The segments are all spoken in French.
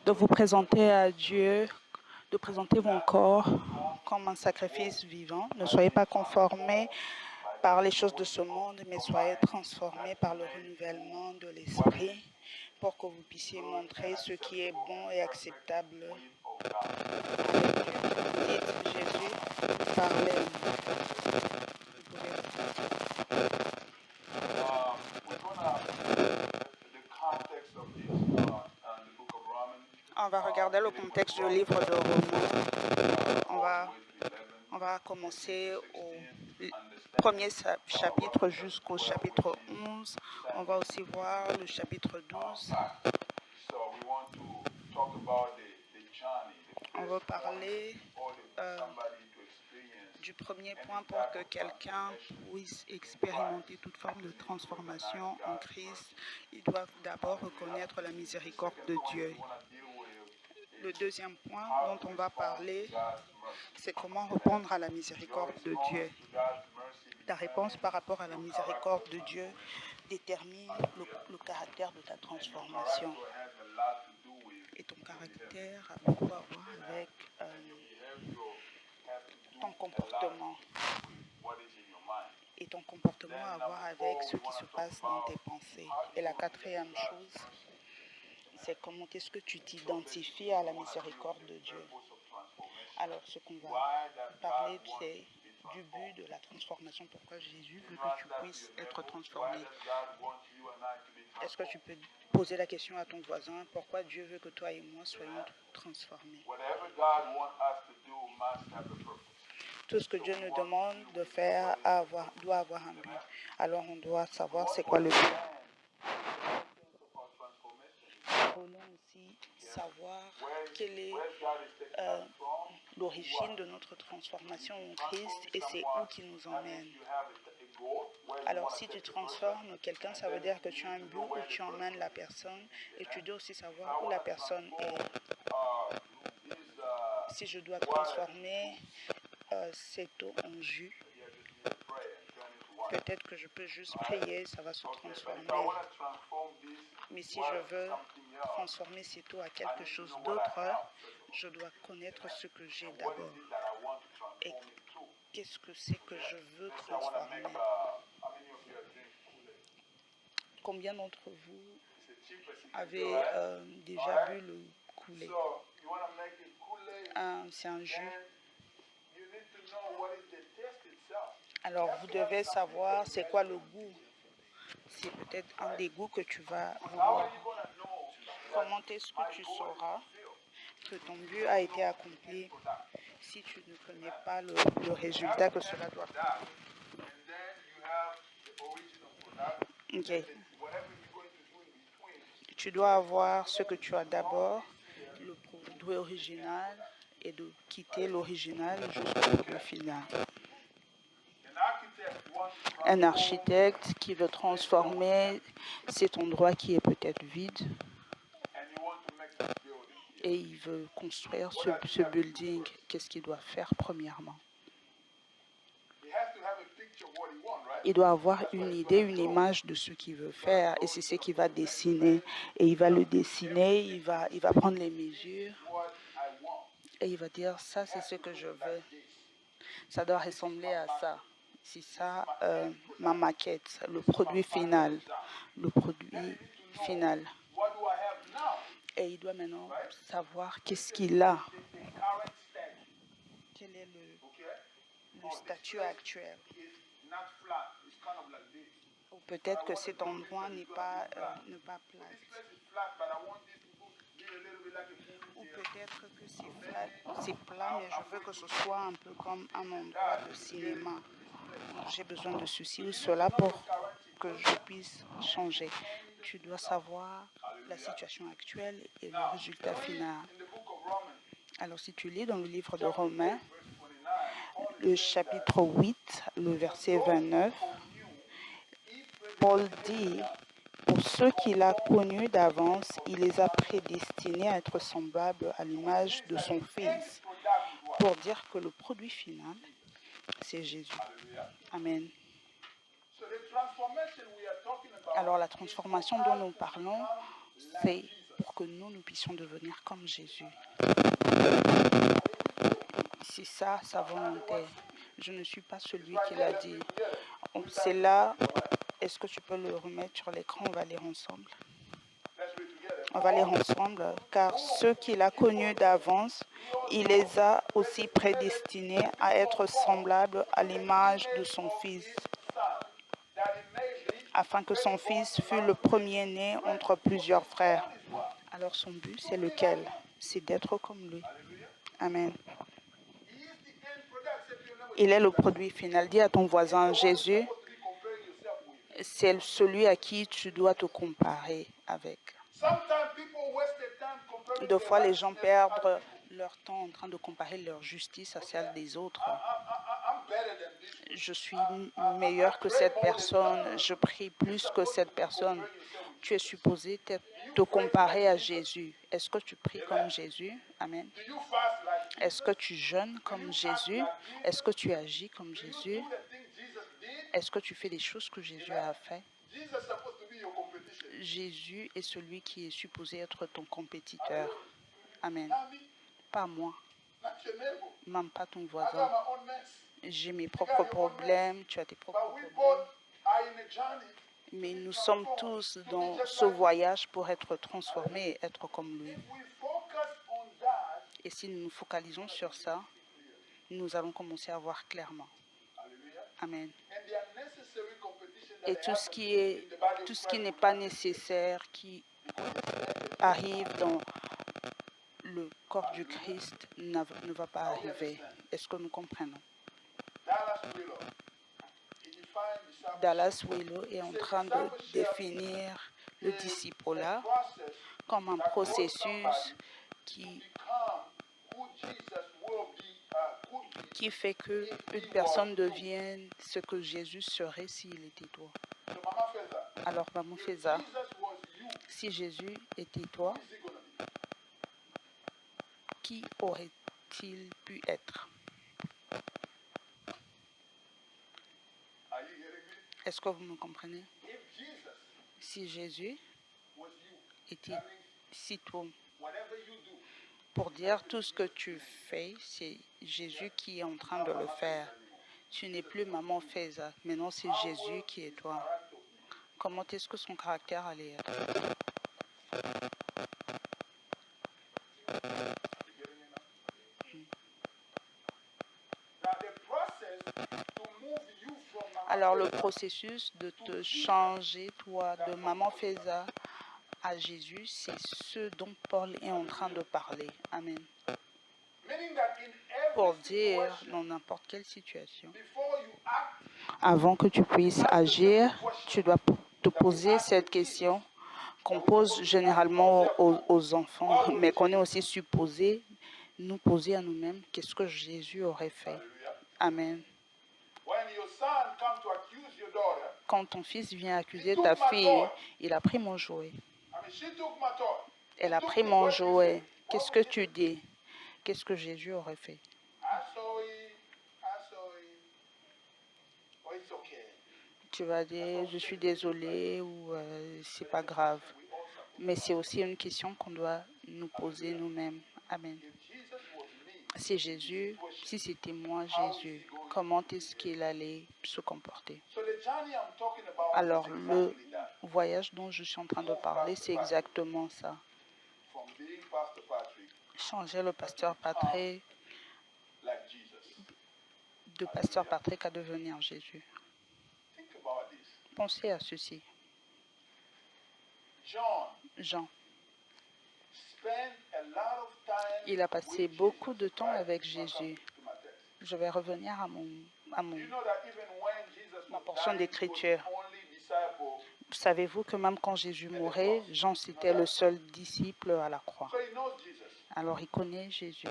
de vous présenter à Dieu, de présenter vos corps comme un sacrifice vivant. Ne soyez pas conformés par les choses de ce monde, mais soyez transformés par le renouvellement de l'esprit pour que vous puissiez montrer ce qui est bon et acceptable avec Dieu. Dites Jésus, parlez. On va regarder le contexte du livre de Romains. On va commencer au premier chapitre jusqu'au chapitre 11. On va aussi voir le chapitre 12. On va parler du premier point pour que quelqu'un puisse expérimenter toute forme de transformation en Christ. Ils doivent d'abord reconnaître la miséricorde de Dieu. Le deuxième point dont on va parler, c'est comment répondre à la miséricorde de Dieu. Ta réponse par rapport à la miséricorde de Dieu détermine le caractère de ta transformation. Et ton caractère a beaucoup à voir avec ton comportement. Et ton comportement a à voir avec ce qui se passe dans tes pensées. Et la quatrième chose, c'est comment est-ce que tu t'identifies à la miséricorde de Dieu. Alors, ce qu'on va parler, c'est du but de la transformation. Pourquoi Jésus veut que tu puisses être transformé. Est-ce que tu peux poser la question à ton voisin, pourquoi Dieu veut que toi et moi soyons transformés? Tout ce que Dieu nous demande de faire doit avoir un but. Alors, on doit savoir c'est quoi le but. Nous voulons aussi savoir quelle est l'origine de notre transformation en Christ et c'est où qui nous emmène. Alors, si tu transformes quelqu'un, ça veut dire que tu as un but où tu emmènes la personne et tu dois aussi savoir où la personne est. Si je dois transformer cette eau en jus, peut-être que je peux juste prier, ça va se transformer. Mais si je veux transformer cette eau à quelque chose d'autre, je dois connaître ce que j'ai d'abord. Et qu'est-ce que c'est que je veux transformer? Combien d'entre vous avez déjà bu le Kool-Aid? C'est un jus. Alors, vous devez savoir c'est quoi le goût. C'est peut-être un des goûts que tu vas voir. Comment est-ce que tu sauras que ton but a été accompli si tu ne connais pas le résultat que cela doit faire? Ok. Tu dois avoir ce que tu as d'abord, le produit original, et de quitter l'original jusqu'au produit final. Un architecte qui veut transformer cet endroit qui est peut-être vide et il veut construire ce building, qu'est-ce qu'il doit faire premièrement? Il doit avoir une idée, une image de ce qu'il veut faire et c'est ce qu'il va dessiner. Et il va le dessiner, il va prendre les mesures et il va dire ça c'est ce que je veux. Ça doit ressembler à ça. C'est ça ma maquette, le produit final. Le produit final. Et il doit maintenant savoir qu'est-ce qu'il a. Quel est le statut actuel. Ou peut-être que cet endroit n'est pas plat. Ou peut-être que c'est plat, mais je veux que ce soit un peu comme un endroit de cinéma. J'ai besoin de ceci ou cela pour que je puisse changer. Tu dois savoir la situation actuelle et le résultat final. Alors si tu lis dans le livre de Romains, le chapitre 8, le verset 29, Paul dit, pour ceux qu'il a connus d'avance, il les a prédestinés à être semblables à l'image de son Fils, pour dire que le produit final, c'est Jésus. Amen. Alors la transformation dont nous parlons, c'est pour que nous puissions devenir comme Jésus. C'est ça, sa volonté. Je ne suis pas celui qui l'a dit. C'est là, est-ce que tu peux le remettre sur l'écran? On va lire ensemble. On va lire ensemble, car ceux qu'il a connus d'avance, il les a aussi prédestinés à être semblables à l'image de son Fils, afin que son Fils fût le premier-né entre plusieurs frères. Alors son but, c'est lequel? C'est d'être comme lui. Amen. Il est le produit final. Dis à ton voisin, Jésus, c'est celui à qui tu dois te comparer avec. Deux fois, les gens perdent leur temps en train de comparer leur justice à celle des autres. Je suis meilleur que cette personne, je prie plus que cette personne. Tu es supposé te comparer à Jésus. Est-ce que tu pries comme Jésus? Amen. Est-ce que tu jeûnes comme Jésus? Est-ce que tu agis comme Jésus? Est-ce que tu fais les choses que Jésus a fait? Jésus est celui qui est supposé être ton compétiteur. Amen. Pas moi, même pas ton voisin. J'ai mes propres problèmes, tu as tes propres problèmes. Mais nous sommes tous dans ce voyage pour être transformés et être comme lui. Et si nous nous focalisons sur ça, nous allons commencer à voir clairement. Amen. Et tout ce qui n'est pas nécessaire, qui arrive dans le corps du Christ, ne va pas arriver. Est-ce que nous comprenons? Dallas Willard est en train de définir le disciple-là comme un processus qui fait qu'une personne devienne ce que Jésus serait s'il était toi. Alors, Maman Feza, si Jésus était toi, qui aurait-il pu être? Est-ce que vous me comprenez? Si Jésus était si toi, pour dire tout ce que tu fais, c'est Jésus qui est en train de le faire. Tu n'es plus Maman Feza, maintenant c'est Jésus qui est toi. Comment est-ce que son caractère allait être? Alors le processus de te changer, toi, de Maman Feza à Jésus, c'est ce dont Paul est en train de parler. Amen. Pour dire, dans n'importe quelle situation, avant que tu puisses agir, tu dois te poser cette question qu'on pose généralement aux enfants, mais qu'on est aussi supposé nous poser à nous-mêmes. Qu'est-ce que Jésus aurait fait? Amen. Quand ton fils vient accuser ta fille, il a pris mon jouet. Elle a pris mon jouet. Qu'est-ce que tu dis? Qu'est-ce que Jésus aurait fait? Tu vas dire, je suis désolé ou c'est pas grave. Mais c'est aussi une question qu'on doit nous poser nous-mêmes. Amen. Si c'était moi, Jésus, comment est-ce qu'il allait se comporter? Alors, le voyage dont je suis en train de parler, c'est exactement ça. Changer le pasteur Patrick de pasteur Patrick à devenir Jésus. Pensez à ceci. Jean, il a passé beaucoup de temps avec Jésus. Je vais revenir à ma portion d'écriture. Savez-vous que même quand Jésus mourait, Jean c'était le seul disciple à la croix. Alors il connaît Jésus.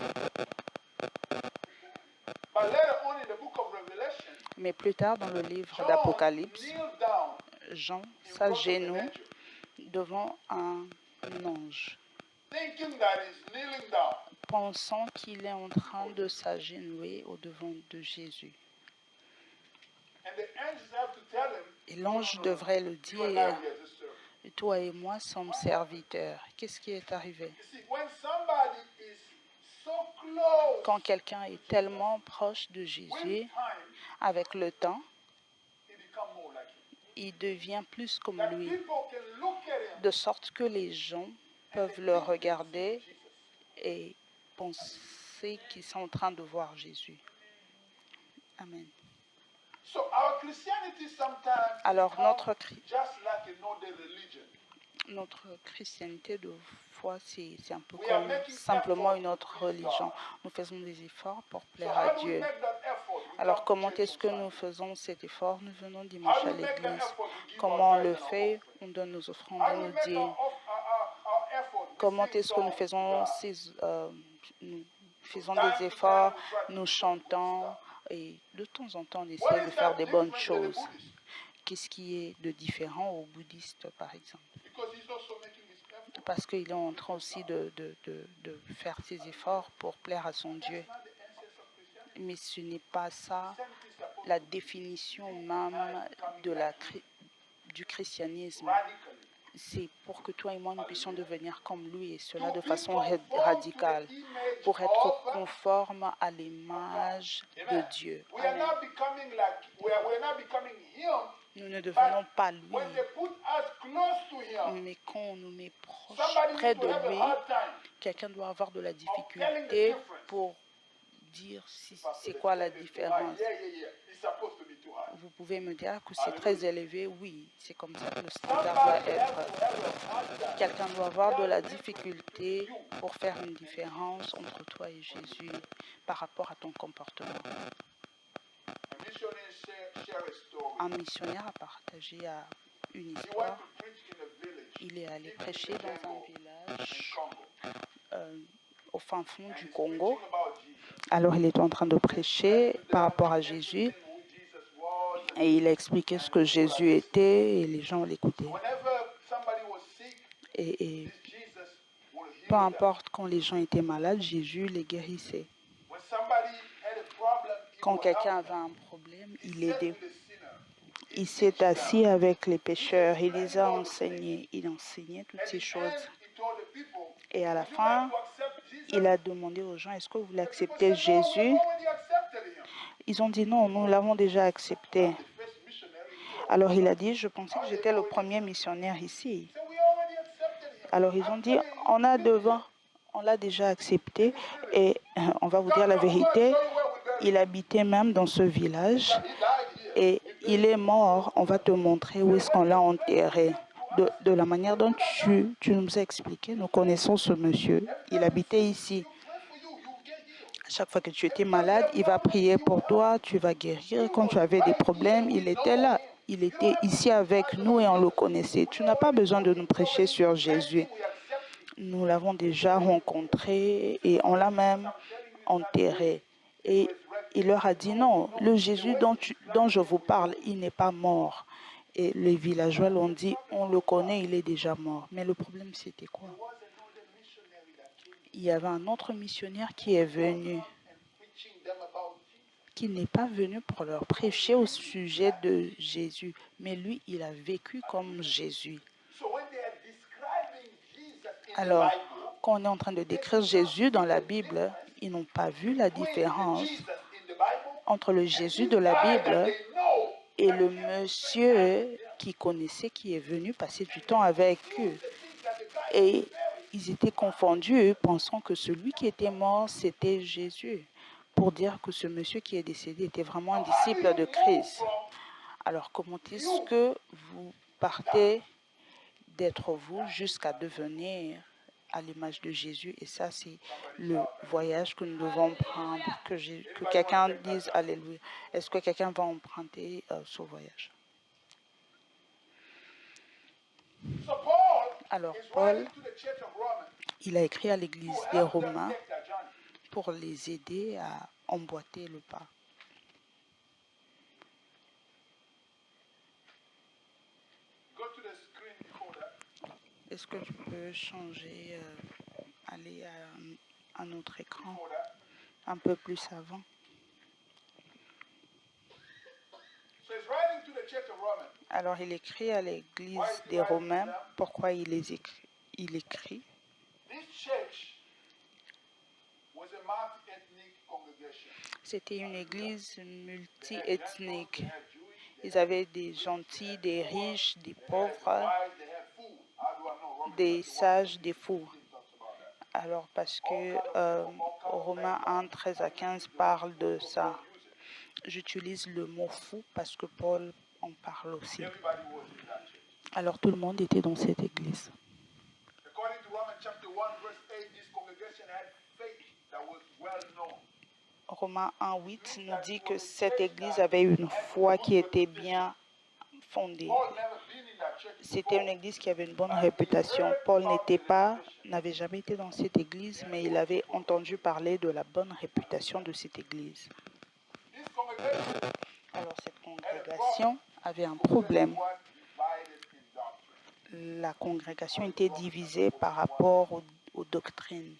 Mais plus tard dans le livre d'Apocalypse, Jean s'agenouille devant un ange, pensant qu'il est en train de s'agenouiller au-devant de Jésus. Et l'ange devrait le dire, toi et moi sommes serviteurs. Qu'est-ce qui est arrivé? Quand quelqu'un est tellement proche de Jésus, avec le temps, il devient plus comme lui, de sorte que les gens peuvent le regarder et penser qu'ils sont en train de voir Jésus. Amen. Alors notre chrétienté de foi, c'est un peu comme simplement une autre religion. Nous faisons des efforts pour plaire à Dieu. Alors comment est-ce que nous faisons cet effort? Nous venons dimanche à l'église. Comment on le fait? On donne nos offrandes, on nous dit. Comment est-ce que nous faisons des efforts? Nous chantons et de temps en temps on essaie de faire des bonnes choses. Qu'est-ce qui est de différent aux bouddhistes, par exemple? Parce qu'il est en train aussi de faire ses efforts pour plaire à son Dieu. Mais ce n'est pas ça la définition même du christianisme. C'est pour que toi et moi, nous puissions devenir comme lui, et cela de façon radicale, pour être conforme à l'image de Dieu. Amen. Nous ne devenons pas lui, mais quand on nous met près de lui, quelqu'un doit avoir de la difficulté pour dire c'est quoi la différence. Vous pouvez me dire que c'est très élevé. Oui, c'est comme ça que le standard doit être. Quelqu'un doit avoir de la difficulté pour faire une différence entre toi et Jésus par rapport à ton comportement. Un missionnaire a partagé une histoire. Il est allé prêcher dans un village au fin fond du Congo. Alors il était en train de prêcher par rapport à Jésus et il a expliqué ce que Jésus était et les gens l'écoutaient. Et peu importe quand les gens étaient malades, Jésus les guérissait. Quand quelqu'un avait un problème, il l'aidait. Il s'est assis avec les pécheurs, il les a enseignés, il enseignait toutes ces choses. Et à la fin, il a demandé aux gens, est-ce que vous voulez accepter Jésus? Ils ont dit non, nous l'avons déjà accepté. Alors il a dit, je pensais que j'étais le premier missionnaire ici. Alors ils ont dit, on l'a déjà accepté et on va vous dire la vérité, il habitait même dans ce village et il est mort. On va te montrer où est-ce qu'on l'a enterré. De la manière dont tu nous as expliqué, nous connaissons ce monsieur. Il habitait ici. À chaque fois que tu étais malade, il va prier pour toi, tu vas guérir. Quand tu avais des problèmes, il était là. Il était ici avec nous et on le connaissait. Tu n'as pas besoin de nous prêcher sur Jésus. Nous l'avons déjà rencontré et on l'a même enterré. Et il leur a dit non, le Jésus dont je vous parle, il n'est pas mort. Et les villageois l'ont dit, on le connaît, il est déjà mort. Mais le problème, c'était quoi? Il y avait un autre missionnaire qui est venu, qui n'est pas venu pour leur prêcher au sujet de Jésus, mais lui, il a vécu comme Jésus. Alors, quand on est en train de décrire Jésus dans la Bible, ils n'ont pas vu la différence entre le Jésus de la Bible et le monsieur qui connaissait, qui est venu passer du temps avec eux. Et ils étaient confondus, pensant que celui qui était mort, c'était Jésus, pour dire que ce monsieur qui est décédé était vraiment un disciple de Christ. Alors, comment est-ce que vous partez d'être vous jusqu'à devenir à l'image de Jésus? Et ça, c'est le voyage que nous devons prendre. Que quelqu'un dise Alléluia. Est-ce que quelqu'un va emprunter ce voyage? Alors, Paul, il a écrit à l'église des Romains pour les aider à emboîter le pas. Est-ce que tu peux changer, aller à un autre écran, un peu plus avant? Alors il écrit à l'église des Romains. Pourquoi il écrit? C'était une église multi-ethnique. Ils avaient des gentils, des riches, des pauvres, des sages, des fous. Alors parce que Romains 1, 13 à 15 parle de ça. J'utilise le mot fou parce que Paul en parle aussi. Alors tout le monde était dans cette église. Romains 1, 8 nous dit que cette église avait une foi qui était bien fondée. C'était une église qui avait une bonne réputation. Paul n'avait jamais été dans cette église, mais il avait entendu parler de la bonne réputation de cette église. Alors cette congrégation avait un problème. La congrégation était divisée par rapport aux doctrines,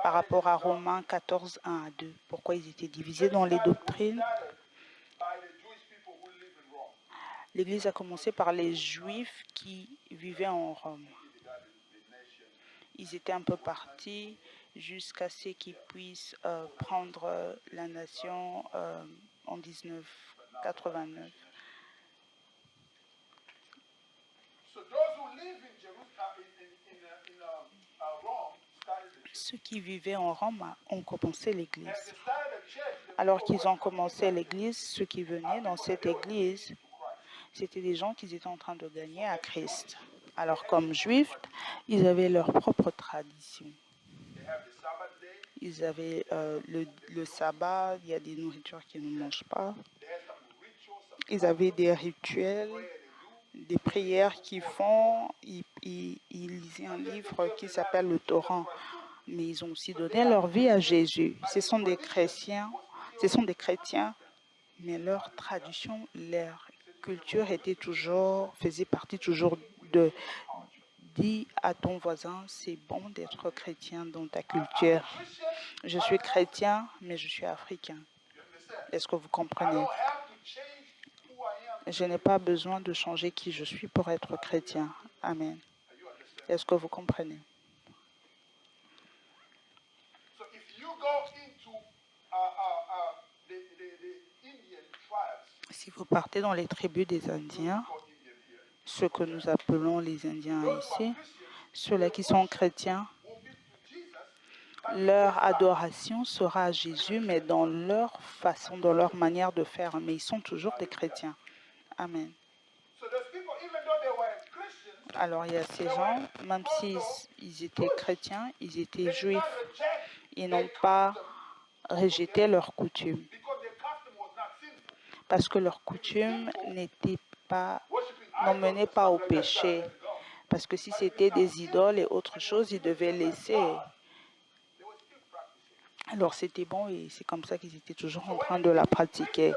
par rapport à Romains 14, 1 à 2. Pourquoi ils étaient divisés dans les doctrines? L'Église a commencé par les Juifs qui vivaient en Rome. Ils étaient un peu partis jusqu'à ce qu'ils puissent prendre la nation en 1989. Ceux qui vivaient en Rome ont commencé l'Église. Alors qu'ils ont commencé l'Église, ceux qui venaient dans cette Église, c'était des gens qui étaient en train de gagner à Christ. Alors comme Juifs, ils avaient leur propre tradition. Ils avaient le sabbat, il y a des nourritures qu'ils ne mangent pas. Ils avaient des rituels, des prières qu'ils font. Ils lisaient un livre qui s'appelle le Torah. Mais ils ont aussi donné leur vie à Jésus. Ce sont des chrétiens, mais leur tradition, leur culture faisait partie toujours de dis à ton voisin, c'est bon d'être chrétien dans ta culture. Je suis chrétien, mais je suis africain. Est-ce que vous comprenez? Je n'ai pas besoin de changer qui je suis pour être chrétien. Amen. Est-ce que vous comprenez? Si vous partez dans les tribus des Indiens, ce que nous appelons les Indiens ici, ceux-là qui sont chrétiens, leur adoration sera à Jésus, mais dans leur façon, dans leur manière de faire. Mais ils sont toujours des chrétiens. Amen. Alors il y a ces gens, même s'ils étaient chrétiens, ils étaient juifs. Ils n'ont pas rejeté leurs coutumes. Parce que leurs coutumes n'emmenaient pas au péché. Parce que si c'était des idoles et autre chose, ils devaient laisser. Alors c'était bon et c'est comme ça qu'ils étaient toujours en train de la pratiquer.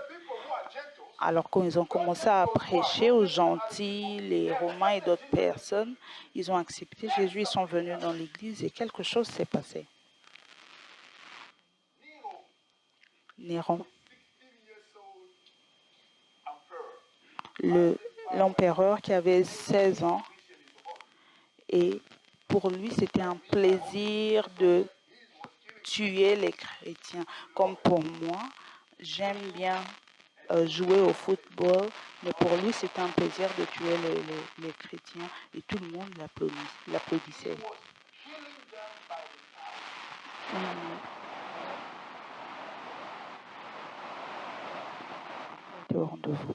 Alors quand ils ont commencé à prêcher aux gentils, les Romains et d'autres personnes, ils ont accepté Jésus, ils sont venus dans l'église et quelque chose s'est passé. Néron, l'empereur qui avait 16 ans, et pour lui c'était un plaisir de tuer les chrétiens. Comme pour moi, j'aime bien jouer au football, mais pour lui c'était un plaisir de tuer les chrétiens et tout le monde l'applaudissait. Dehors de vous.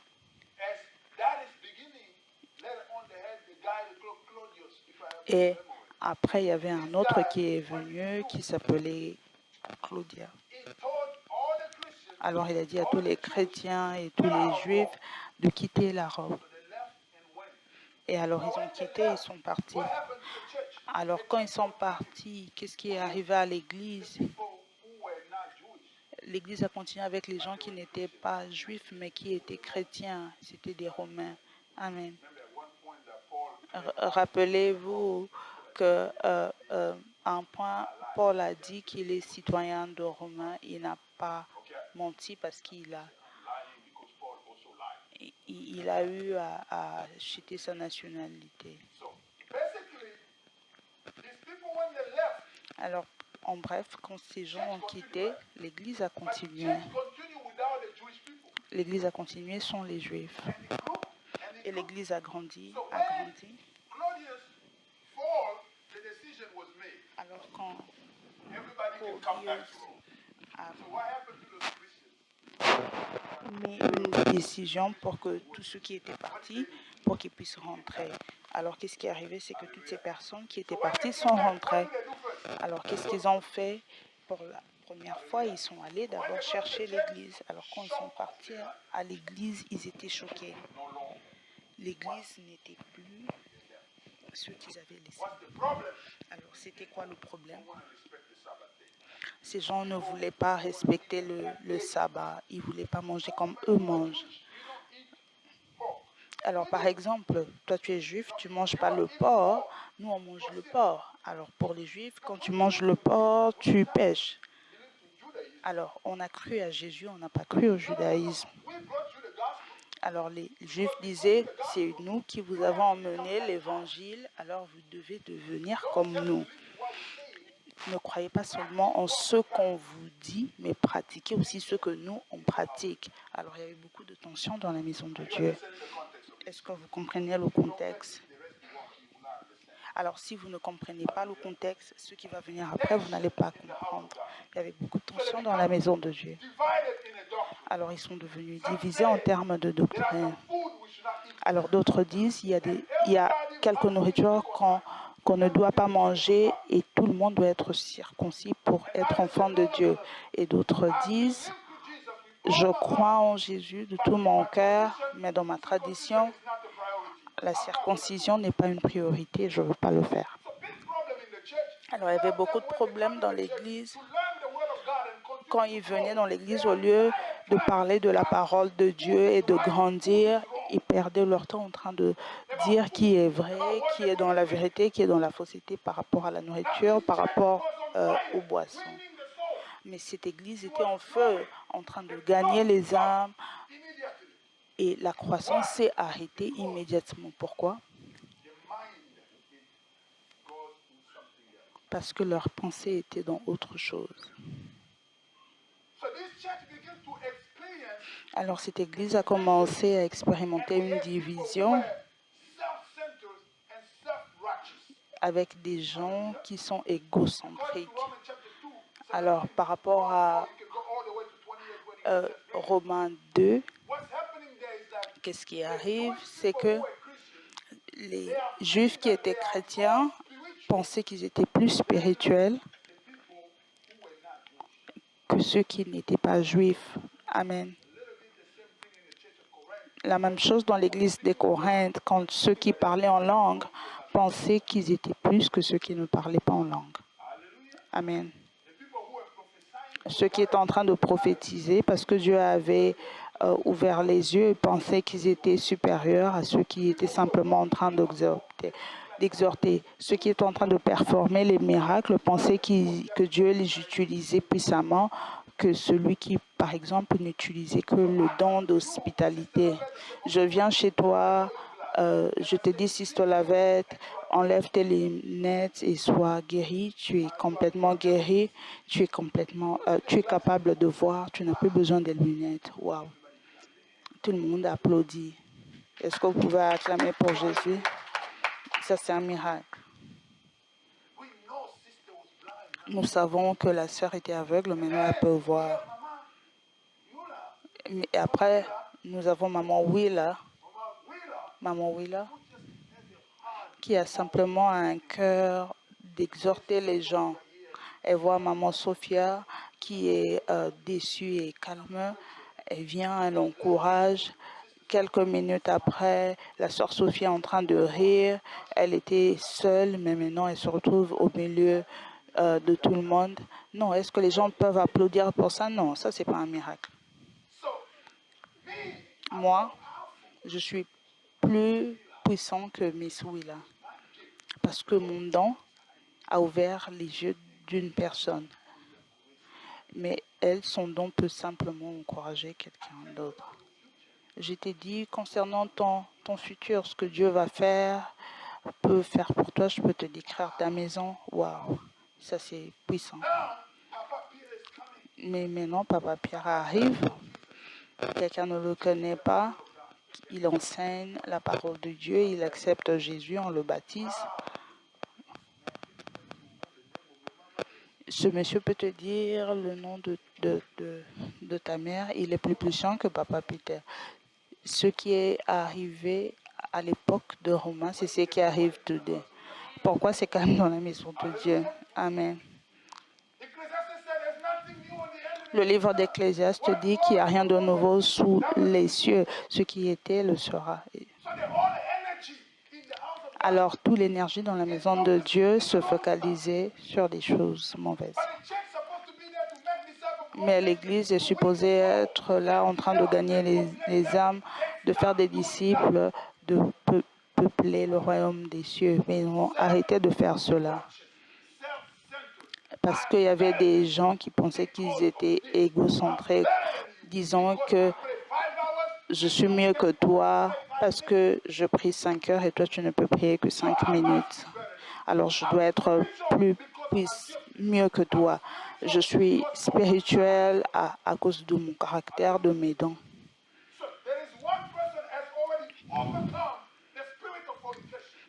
Et après, il y avait un autre qui est venu qui s'appelait Claudia. Alors, il a dit à tous les chrétiens et tous les juifs de quitter la Rome. Et alors, ils ont quitté, ils sont partis. Alors, quand ils sont partis, qu'est-ce qui est arrivé à l'église? L'église a continué avec les gens qui n'étaient pas juifs, mais qui étaient chrétiens. C'était des Romains. Amen. Rappelez-vous que un point, Paul a dit qu'il est citoyen de Romain. Il n'a pas menti parce il a eu à acheter sa nationalité. Alors, en bref, quand ces gens ont quitté, l'Église a continué. L'Église a continué sans les Juifs. Et l'Église a grandi. Alors quand Claudius a mis une décision pour que tous ceux qui étaient partis, pour qu'ils puissent rentrer. Alors qu'est-ce qui est arrivé, c'est que toutes ces personnes qui étaient parties sont rentrées. Alors qu'est-ce qu'ils ont fait? Pour la première fois, ils sont allés d'abord chercher l'église. Alors quand ils sont partis à l'église, ils étaient choqués. L'église n'était plus ce qu'ils avaient laissé. Alors c'était quoi le problème? Ces gens ne voulaient pas respecter le sabbat. Ils ne voulaient pas manger comme eux mangent. Alors, par exemple, toi, tu es juif, tu ne manges pas le porc. Nous, on mange le porc. Alors, pour les juifs, quand tu manges le porc, tu pêches. Alors, on a cru à Jésus, on n'a pas cru au judaïsme. Alors, les juifs disaient, c'est nous qui vous avons emmené l'évangile, alors vous devez devenir comme nous. Ne croyez pas seulement en ce qu'on vous dit, mais pratiquez aussi ce que nous, on pratique. Alors, il y avait beaucoup de tensions dans la maison de Dieu. Est-ce que vous comprenez le contexte? Alors, si vous ne comprenez pas le contexte, ce qui va venir après, vous n'allez pas comprendre. Il y avait beaucoup de tensions dans la maison de Dieu. Alors, ils sont devenus divisés en termes de doctrine. Alors, d'autres disent il y a quelques nourritures qu'on ne doit pas manger et tout le monde doit être circoncis pour être enfant de Dieu. Et d'autres disent je crois en Jésus de tout mon cœur, mais dans ma tradition, la circoncision n'est pas une priorité, je ne veux pas le faire. Alors, il y avait beaucoup de problèmes dans l'Église. Quand ils venaient dans l'Église, au lieu de parler de la parole de Dieu et de grandir, ils perdaient leur temps en train de dire qui est vrai, qui est dans la vérité, qui est dans la fausseté par rapport à la nourriture, par rapport aux boissons. Mais cette Église était en feu, en train de gagner les âmes. Et la croissance s'est arrêtée immédiatement. Pourquoi? Parce que leur pensée était dans autre chose. Alors cette Église a commencé à expérimenter une division avec des gens qui sont égocentriques. Alors par rapport à Romains 2, qu'est-ce qui arrive? C'est que les Juifs qui étaient chrétiens pensaient qu'ils étaient plus spirituels que ceux qui n'étaient pas juifs. Amen. La même chose dans l'église des Corinthes, quand ceux qui parlaient en langue pensaient qu'ils étaient plus que ceux qui ne parlaient pas en langue. Amen. Ceux qui étaient en train de prophétiser, parce que Dieu avait ouvert les yeux, pensaient qu'ils étaient supérieurs à ceux qui étaient simplement en train d'exhorter. Ceux qui étaient en train de performer les miracles pensaient que Dieu les utilisait puissamment que celui qui, par exemple, n'utilisait que le don d'hospitalité. Je viens chez toi, je te dis si tu l'avais, enlève tes lunettes et sois guéri. Tu es complètement guéri. Tu es capable de voir. Tu n'as plus besoin des lunettes. Waouh! Tout le monde applaudit. Est-ce que vous pouvez acclamer pour Jésus? Ça, c'est un miracle. Nous savons que la sœur était aveugle, maintenant elle peut voir. Et après, nous avons Maman Willa, qui a simplement un cœur d'exhorter les gens. Elle voit Maman Sophia qui est déçue et calme. Elle vient, elle encourage. Quelques minutes après, la sœur Sophie est en train de rire. Elle était seule, mais maintenant elle se retrouve au milieu de tout le monde. Non, est-ce que les gens peuvent applaudir pour ça? Non, ça, c'est pas un miracle. Moi, je suis plus puissant que Miss Willa parce que mon don a ouvert les yeux d'une personne. Mais elle, son don peut simplement encourager quelqu'un d'autre. Je t'ai dit concernant ton futur, ce que Dieu va faire, peut faire pour toi. Je peux te décrire ta maison. Waouh, ça c'est puissant. Mais maintenant, Papa Pierre arrive. Quelqu'un ne le connaît pas. Il enseigne la parole de Dieu. Il accepte Jésus, on le baptise. Ce monsieur peut te dire le nom de ta mère. Il est plus puissant que Papa Peter. Ce qui est arrivé à l'époque de Romain, c'est ce qui arrive today. Pourquoi c'est quand même dans la maison de Dieu? Amen. Le livre d'Ecclésiaste dit qu'il n'y a rien de nouveau sous les cieux. Ce qui était le sera. Alors, toute l'énergie dans la maison de Dieu se focalisait sur des choses mauvaises. Mais l'Église est supposée être là en train de gagner les âmes, de faire des disciples, de peupler le royaume des cieux. Mais ils ont arrêté de faire cela. Parce qu'il y avait des gens qui pensaient qu'ils étaient égocentrés, disant que je suis mieux que toi parce que je prie 5 heures et toi tu ne peux prier que 5 minutes. Alors je dois être mieux que toi. Je suis spirituel à cause de mon caractère, de mes dons.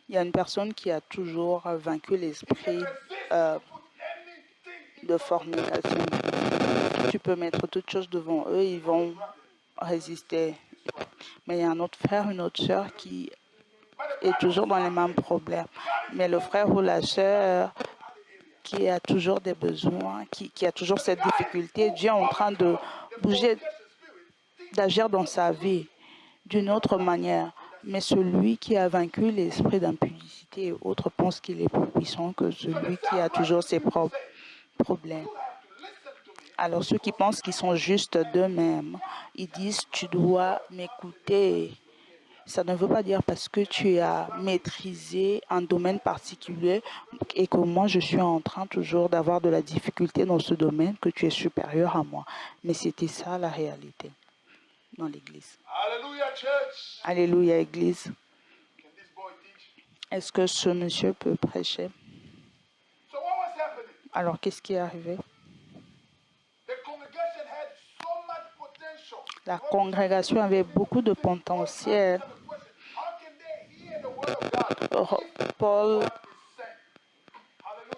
Il y a une personne qui a toujours vaincu l'esprit de fornication. Tu peux mettre toutes choses devant eux, ils vont résister. Mais il y a un autre frère, une autre sœur qui est toujours dans les mêmes problèmes. Mais le frère ou la sœur qui a toujours des besoins, qui a toujours cette difficulté, Dieu est en train de bouger, d'agir dans sa vie d'une autre manière. Mais celui qui a vaincu l'esprit d'impudicité et autres pense qu'il est plus puissant que celui qui a toujours ses propres problèmes. Alors ceux qui pensent qu'ils sont justes d'eux-mêmes, ils disent tu dois m'écouter. Ça ne veut pas dire parce que tu as maîtrisé un domaine particulier et que moi je suis en train toujours d'avoir de la difficulté dans ce domaine que tu es supérieur à moi. Mais c'était ça la réalité dans l'église. Alléluia, église. Est-ce que ce monsieur peut prêcher? Alors qu'est-ce qui est arrivé? La congrégation avait beaucoup de potentiel. Paul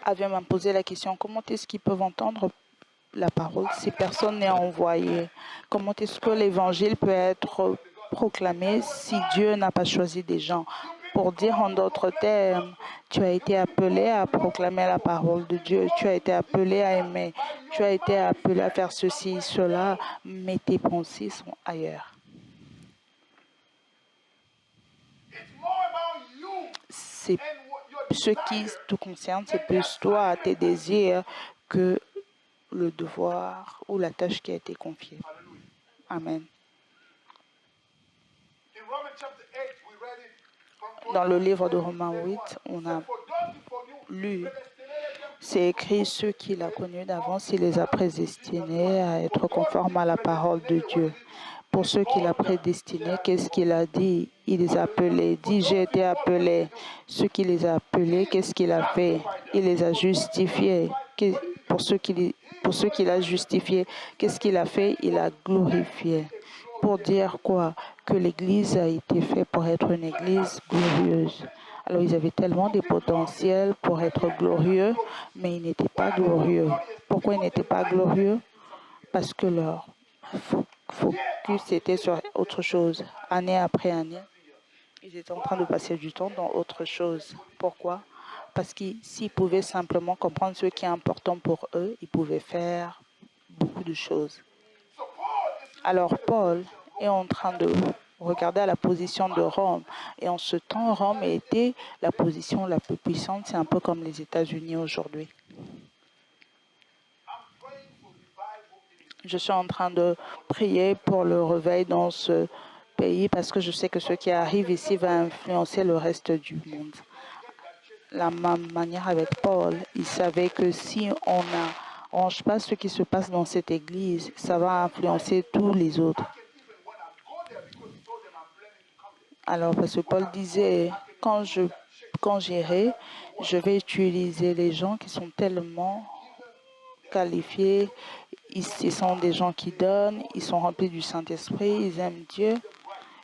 avait même posé la question, comment est-ce qu'ils peuvent entendre la parole si personne n'est envoyé? Comment est-ce que l'évangile peut être proclamé si Dieu n'a pas choisi des gens? Pour dire en d'autres termes, tu as été appelé à proclamer la parole de Dieu, tu as été appelé à aimer, tu as été appelé à faire ceci, cela, mais tes pensées sont ailleurs. C'est ce qui te concerne, c'est plus toi, tes désirs, que le devoir ou la tâche qui a été confiée. Amen. Dans le livre de Romains 8, on a lu, c'est écrit, ceux qu'il a connus d'avance, il les a prédestinés à être conformes à la parole de Dieu. Pour ceux qu'il a prédestinés, qu'est-ce qu'il a dit? Il les a appelés. Dit, j'ai été appelé. Ceux qui les a appelés, qu'est-ce qu'il a fait? Il les a justifiés. Pour ceux qu'il a justifiés, qu'est-ce qu'il a fait? Il a glorifié. Pour dire quoi? Que l'Église a été faite pour être une Église glorieuse. Alors ils avaient tellement de potentiel pour être glorieux, mais ils n'étaient pas glorieux. Pourquoi ils n'étaient pas glorieux? Parce que leur focus était sur autre chose. Année après année, ils étaient en train de passer du temps dans autre chose. Pourquoi? Parce que s'ils pouvaient simplement comprendre ce qui est important pour eux, ils pouvaient faire beaucoup de choses. Alors Paul est en train de regarder à la position de Rome. Et en ce temps, Rome était la position la plus puissante. C'est un peu comme les États-Unis aujourd'hui. Je suis en train de prier pour le réveil dans ce pays parce que je sais que ce qui arrive ici va influencer le reste du monde. La même manière avec Paul, il savait que si on n'arrange pas ce qui se passe dans cette église, ça va influencer tous les autres. Alors, parce que Paul disait, quand j'irai, je vais utiliser les gens qui sont tellement qualifiés. Ils sont des gens qui donnent, ils sont remplis du Saint-Esprit, ils aiment Dieu.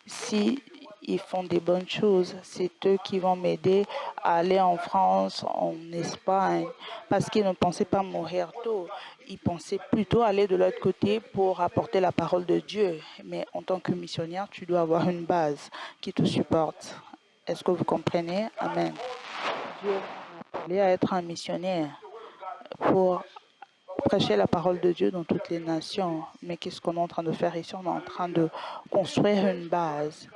Si ils font des bonnes choses, c'est eux qui vont m'aider à aller en France, en Espagne, parce qu'ils ne pensaient pas mourir tôt. Ils pensaient plutôt aller de l'autre côté pour apporter la parole de Dieu. Mais en tant que missionnaire, tu dois avoir une base qui te supporte. Est-ce que vous comprenez? Amen. Dieu m'a appelé à être un missionnaire pour prêcher la parole de Dieu dans toutes les nations. Mais qu'est-ce qu'on est en train de faire ici? On est en train de construire une base.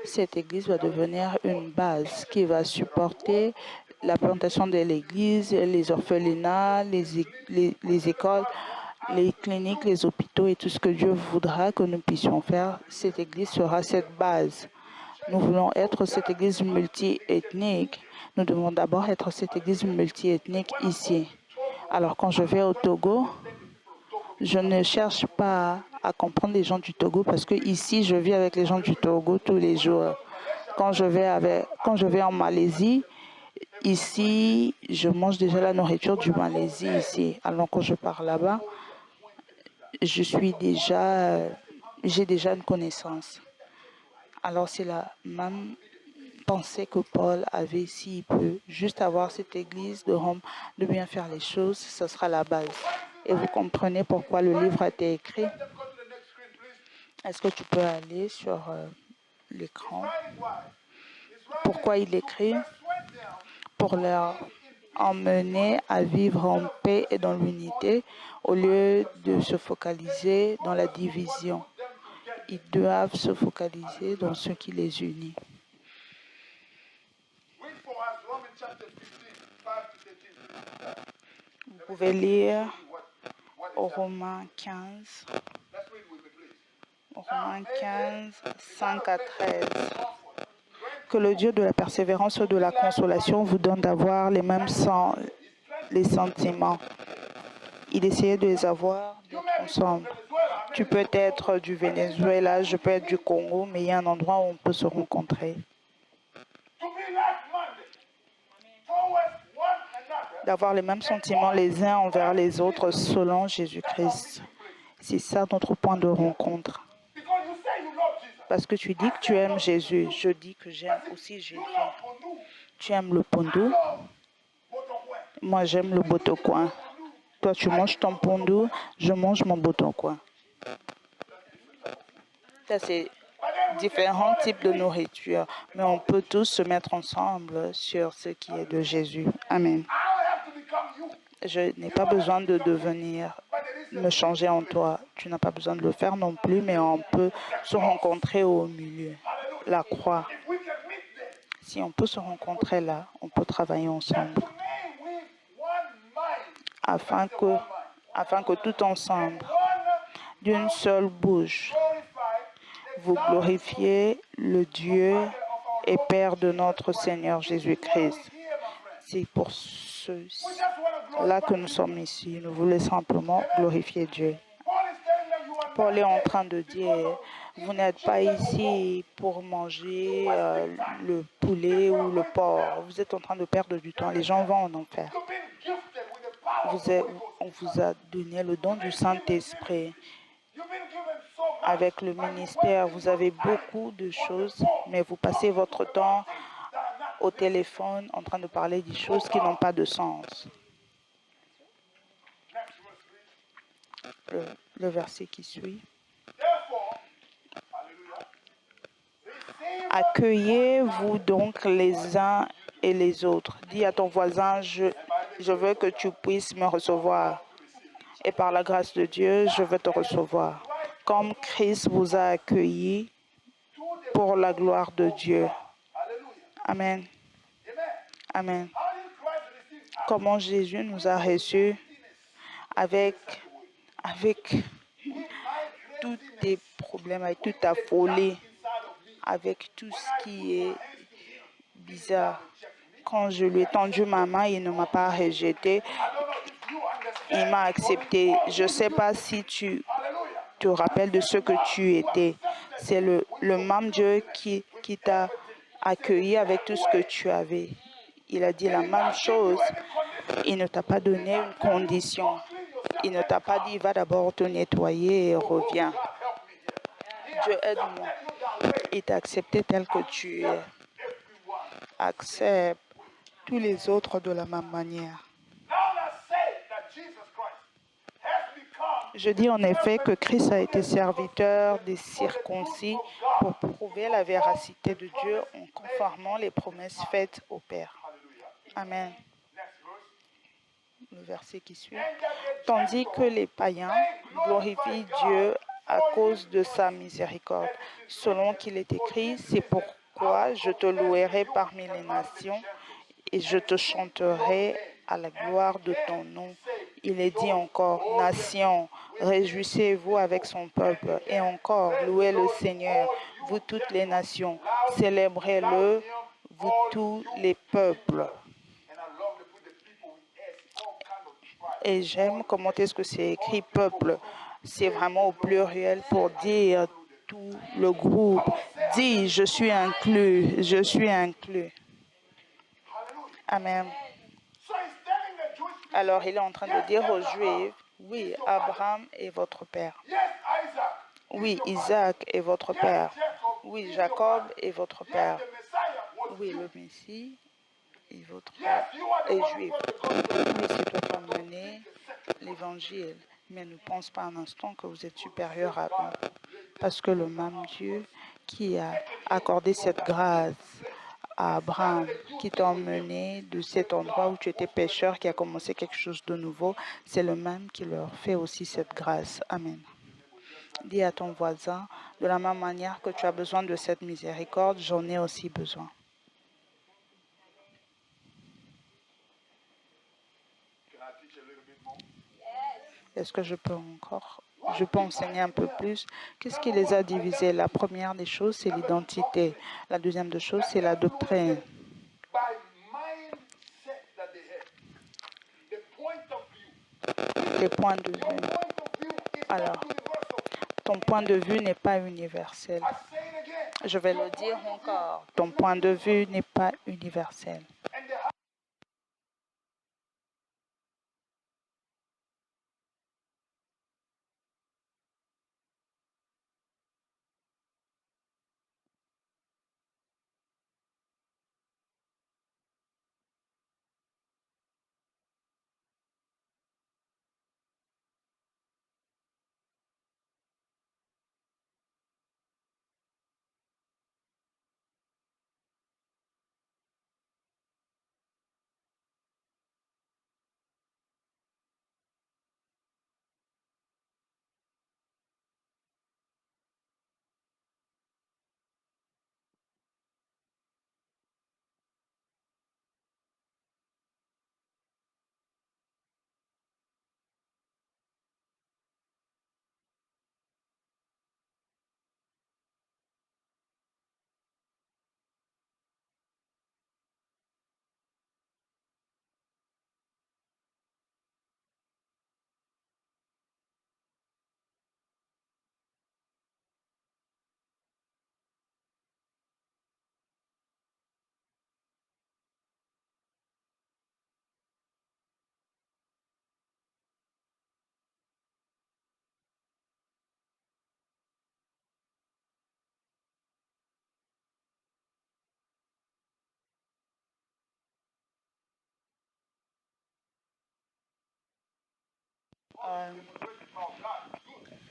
Cette église va devenir une base qui va supporter la plantation de l'église, les orphelinats, les écoles, les cliniques, les hôpitaux et tout ce que Dieu voudra que nous puissions faire. Cette église sera cette base. Nous voulons être cette église multi-ethnique. Nous devons d'abord être cette église multi-ethnique ici. Alors, quand je vais au Togo, je ne cherche pas à comprendre les gens du Togo parce que ici, je vis avec les gens du Togo tous les jours. Quand je vais en Malaisie, ici, je mange déjà la nourriture du Malaisie ici. Alors, quand je pars là-bas, j'ai déjà une connaissance. Alors, c'est la même pensée que Paul avait, s'il peut juste avoir cette église de Rome, de bien faire les choses, ce sera la base. Et vous comprenez pourquoi le livre a été écrit? Est-ce que tu peux aller sur l'écran? Pourquoi il écrit? Pour leur emmener à vivre en paix et dans l'unité au lieu de se focaliser dans la division. Ils doivent se focaliser dans ce qui les unit. Vous pouvez lire au Romains 15, 5 à 13. Que le Dieu de la persévérance et de la consolation vous donne d'avoir les mêmes les sentiments. Il essayait de les avoir ensemble. Tu peux être du Venezuela, je peux être du Congo, mais il y a un endroit où on peut se rencontrer. D'avoir les mêmes sentiments les uns envers les autres selon Jésus-Christ. C'est ça notre point de rencontre. Parce que tu dis que tu aimes Jésus, je dis que j'aime aussi Jésus. Tu aimes le pondu, moi j'aime le botocoin. Toi tu manges ton pondu, je mange mon botocoin. Ça c'est différents types de nourriture, mais on peut tous se mettre ensemble sur ce qui est de Jésus. Amen. Je n'ai pas besoin de devenir, me changer en toi. Tu n'as pas besoin de le faire non plus, mais on peut se rencontrer au milieu. La croix. Si on peut se rencontrer là, on peut travailler ensemble. Afin que tout ensemble, d'une seule bouche, vous glorifiez le Dieu et Père de notre Seigneur Jésus-Christ. C'est pour cela que nous sommes ici. Nous voulons simplement glorifier Dieu. Paul est en train de dire, vous n'êtes pas ici pour manger le poulet ou le porc. Vous êtes en train de perdre du temps. Les gens vont en enfer. On vous a donné le don du Saint-Esprit. Avec le ministère, vous avez beaucoup de choses, mais vous passez votre temps au téléphone en train de parler des choses qui n'ont pas de sens. Le verset qui suit. Accueillez-vous donc les uns et les autres. Dis à ton voisin, je veux que tu puisses me recevoir. Et par la grâce de Dieu, je veux te recevoir. Comme Christ vous a accueillis pour la gloire de Dieu. Amen. Amen. Comment Jésus nous a reçus avec tous tes problèmes, avec toute ta folie, avec tout ce qui est bizarre. Quand je lui ai tendu ma main, il ne m'a pas rejeté. Il m'a accepté. Je ne sais pas si tu te rappelles de ce que tu étais. C'est le même Dieu qui qui t'a accueilli avec tout ce que tu avais. Il a dit la même chose. Il ne t'a pas donné une condition. Il ne t'a pas dit, va d'abord te nettoyer et reviens. Dieu, aide-moi. Il t'a accepté tel que tu es. Accepte tous les autres de la même manière. Je dis en effet que Christ a été serviteur des circoncis pour prouver la véracité de Dieu en conformant les promesses faites au Père. Amen. Le verset qui suit. Tandis que les païens glorifient Dieu à cause de sa miséricorde. Selon qu'il est écrit, c'est pourquoi je te louerai parmi les nations et je te chanterai à la gloire de ton nom. Il est dit encore, nations, réjouissez-vous avec son peuple. Et encore, louez le Seigneur, vous toutes les nations. Célébrez-le, vous tous les peuples. Et j'aime comment est-ce que c'est écrit peuple. C'est vraiment au pluriel pour dire tout le groupe. Dis, je suis inclus, je suis inclus. Amen. Alors il est en train de dire aux Juifs, oui, Abraham est votre père. Oui, Isaac est votre père. Oui, Jacob est votre père. Oui, le Messie est votre juif. Oui, c'est toi qui as mené l'évangile. Mais ne pense pas un instant que vous êtes supérieur à eux. Parce que le même Dieu qui a accordé cette grâce à Abraham, qui t'a emmené de cet endroit où tu étais pécheur, qui a commencé quelque chose de nouveau, c'est le même qui leur fait aussi cette grâce. Amen. Dis à ton voisin, de la même manière que tu as besoin de cette miséricorde, j'en ai aussi besoin. Est-ce que je peux enseigner un peu plus? Qu'est-ce qui les a divisés? La première des choses, c'est l'identité. La deuxième des choses, c'est la doctrine. Les points de vue. Alors, ton point de vue n'est pas universel. Je vais le dire encore. Ton point de vue n'est pas universel.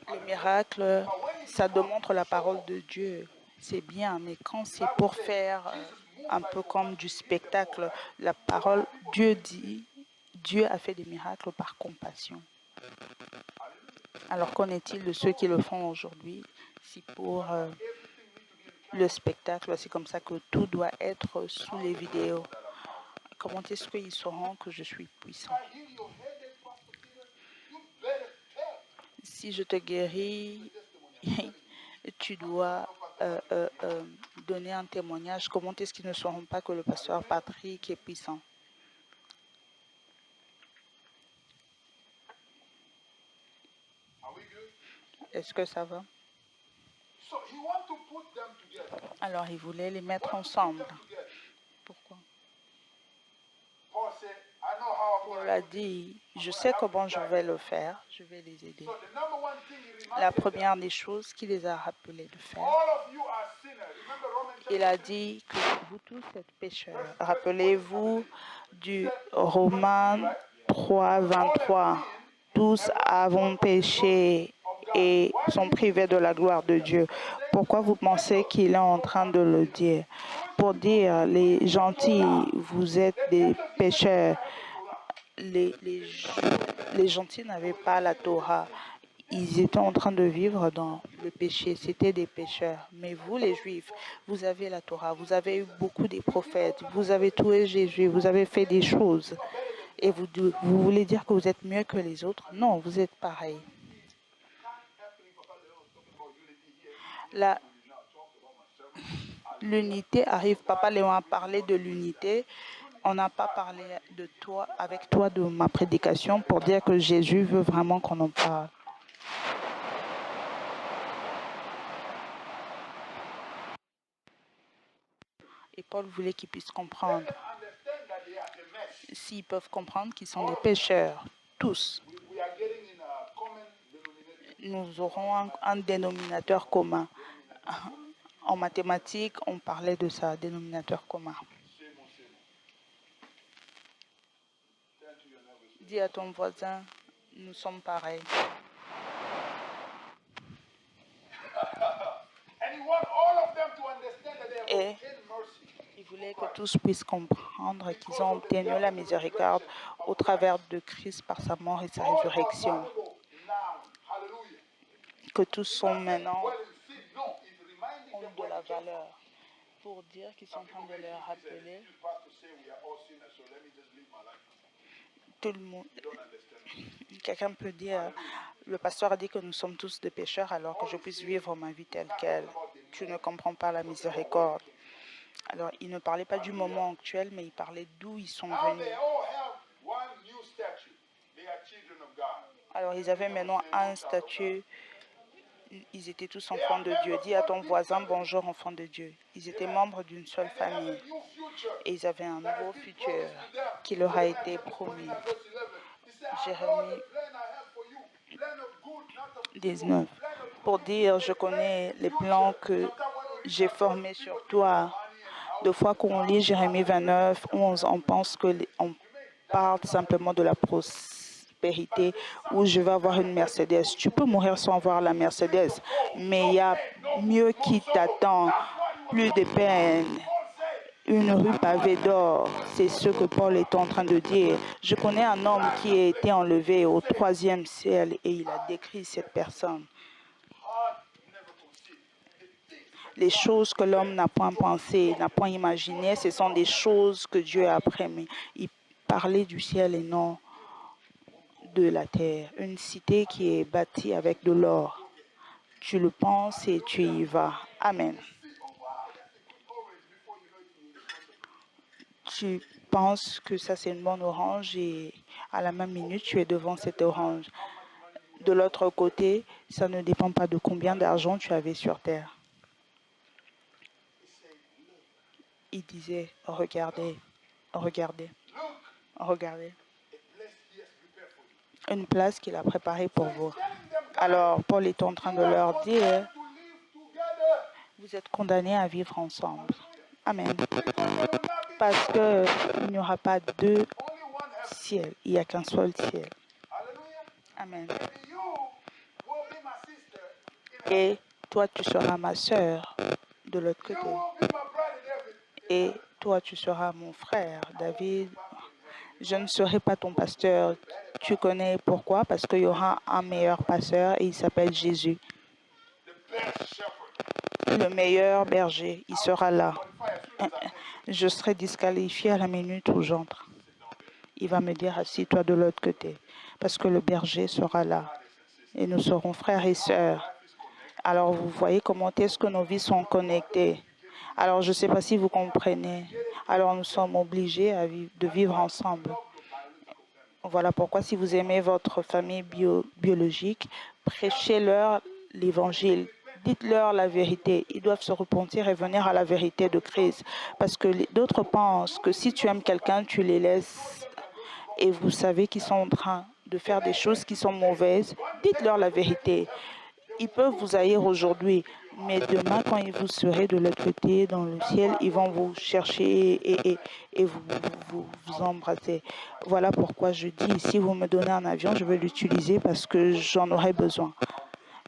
Le miracle, ça démontre la parole de Dieu. C'est bien, mais quand c'est pour faire un peu comme du spectacle, la parole, Dieu dit, Dieu a fait des miracles par compassion. Alors qu'en est-il de ceux qui le font aujourd'hui? Si pour le spectacle, c'est comme ça que tout doit être sous les vidéos. Comment est-ce qu'ils sauront que je suis puissant? Si je te guéris, tu dois donner un témoignage. Comment est-ce qu'ils ne sauront pas que le pasteur Patrick est puissant? Est-ce que ça va? Alors, il voulait les mettre ensemble. Pourquoi? Paul a dit, je sais comment je vais le faire, je vais les aider. La première des choses qu'il les a rappelés de faire, il a dit que vous tous êtes pécheurs. Rappelez-vous du Romains 3, 23. Tous avons péché et sont privés de la gloire de Dieu. Pourquoi vous pensez qu'il est en train de le dire? Pour dire, les gentils, vous êtes des pécheurs. Les gentils n'avaient pas la Torah. Ils étaient en train de vivre dans le péché. C'était des pécheurs. Mais vous, les Juifs, vous avez la Torah. Vous avez eu beaucoup des prophètes. Vous avez tué Jésus. Vous avez fait des choses. Et vous voulez dire que vous êtes mieux que les autres? Non, vous êtes pareil. L'unité arrive. Papa Léon a parlé de l'unité. On n'a pas parlé de toi, avec toi, de ma prédication pour dire que Jésus veut vraiment qu'on en parle. Et Paul voulait qu'ils puissent comprendre. S'ils peuvent comprendre qu'ils sont des pécheurs, tous, nous aurons un dénominateur commun. En mathématiques, on parlait de ça, dénominateur commun. Dis à ton voisin, nous sommes pareils. Et il voulait que tous puissent comprendre qu'ils ont obtenu la miséricorde au travers de Christ par sa mort et sa résurrection. Que tous sont maintenant ont de la valeur. Pour dire qu'ils sont en train de leur rappeler, tout le monde. Quelqu'un peut dire, le pasteur a dit que nous sommes tous des pécheurs alors que je puisse vivre ma vie telle qu'elle. Tu ne comprends pas la miséricorde. Alors, il ne parlait pas du moment actuel, mais il parlait d'où ils sont venus. Alors, ils avaient maintenant un statut. Ils étaient tous enfants de Dieu. Dis à ton voisin, bonjour, enfant de Dieu. Ils étaient membres d'une seule famille. Et ils avaient un nouveau futur qui leur a été promis. Jérémie 19. Pour dire, je connais les plans que j'ai formés sur toi. Deux fois qu'on lit Jérémie 29, 11, on pense qu'on parle simplement de la prospérité où je vais avoir une Mercedes. Tu peux mourir sans avoir la Mercedes, mais il y a mieux qui t'attend, plus de peine. Une rue pavée d'or, c'est ce que Paul est en train de dire. Je connais un homme qui a été enlevé au 3e ciel et il a décrit cette personne. Les choses que l'homme n'a point pensées, n'a point imaginées, ce sont des choses que Dieu a prévues. Il parlait du ciel et non de la terre. Une cité qui est bâtie avec de l'or. Tu le penses et tu y vas. Amen. Tu penses que ça c'est une bonne orange et à la même minute tu es devant cette orange. De l'autre côté, ça ne dépend pas de combien d'argent tu avais sur terre. Il disait, regardez, regardez, regardez. Une place qu'il a préparée pour vous. Alors, Paul est en train de leur dire, vous êtes condamnés à vivre ensemble. Amen. Parce qu'il n'y aura pas deux ciels, il n'y a qu'un seul ciel. Amen. Et toi, tu seras ma sœur de l'autre côté. Et toi, tu seras mon frère, David. Je ne serai pas ton pasteur. Tu connais pourquoi? Parce qu'il y aura un meilleur pasteur et il s'appelle Jésus. Le meilleur berger, il sera là. Je serai disqualifié à la minute où j'entre. Il va me dire, assis-toi de l'autre côté. Parce que le berger sera là. Et nous serons frères et sœurs. Alors, vous voyez comment est-ce que nos vies sont connectées. Alors, je ne sais pas si vous comprenez. Alors, nous sommes obligés de vivre ensemble. Voilà pourquoi, si vous aimez votre famille biologique, prêchez-leur l'évangile. Dites-leur la vérité. Ils doivent se repentir et venir à la vérité de Christ. Parce que d'autres pensent que si tu aimes quelqu'un, tu les laisses et vous savez qu'ils sont en train de faire des choses qui sont mauvaises. Dites-leur la vérité. Ils peuvent vous haïr aujourd'hui, mais demain, quand vous serez de l'autre côté, dans le ciel, ils vont vous chercher et vous embrasser. Voilà pourquoi je dis, si vous me donnez un avion, je vais l'utiliser parce que j'en aurai besoin.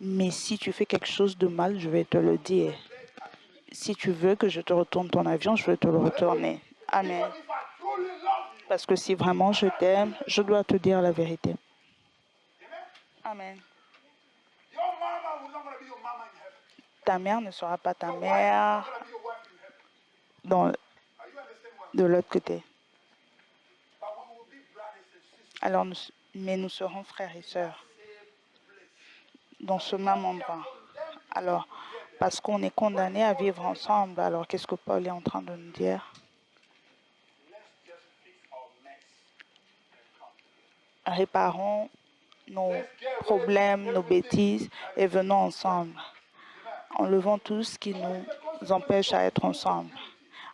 Mais si tu fais quelque chose de mal, je vais te le dire. Si tu veux que je te retourne ton avion, je vais te le retourner. Amen. Parce que si vraiment je t'aime, je dois te dire la vérité. Amen. Ta mère ne sera pas ta mère de l'autre côté. Alors, mais nous serons frères et sœurs dans ce même endroit. Alors, parce qu'on est condamné à vivre ensemble, alors qu'est-ce que Paul est en train de nous dire? Réparons nos problèmes, nos bêtises et venons ensemble. Enlevons tout ce qui nous empêche à être ensemble.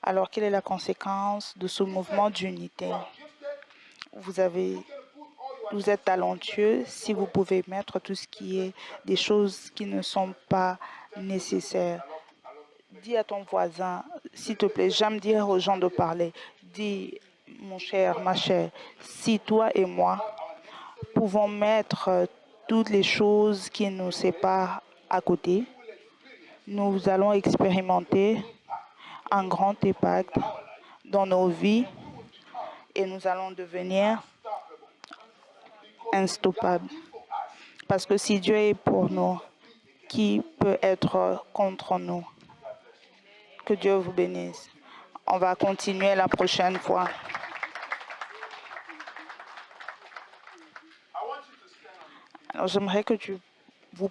Alors, quelle est la conséquence de ce mouvement d'unité? Vous êtes talentueux si vous pouvez mettre tout ce qui est des choses qui ne sont pas nécessaires. Dis à ton voisin, s'il te plaît, j'aime dire aux gens de parler. Dis, mon cher, ma chère, si toi et moi pouvons mettre toutes les choses qui nous séparent à côté, nous allons expérimenter un grand impact dans nos vies et nous allons devenir instoppables. Parce que si Dieu est pour nous, qui peut être contre nous? Que Dieu vous bénisse. On va continuer la prochaine fois. Alors, j'aimerais que tu vous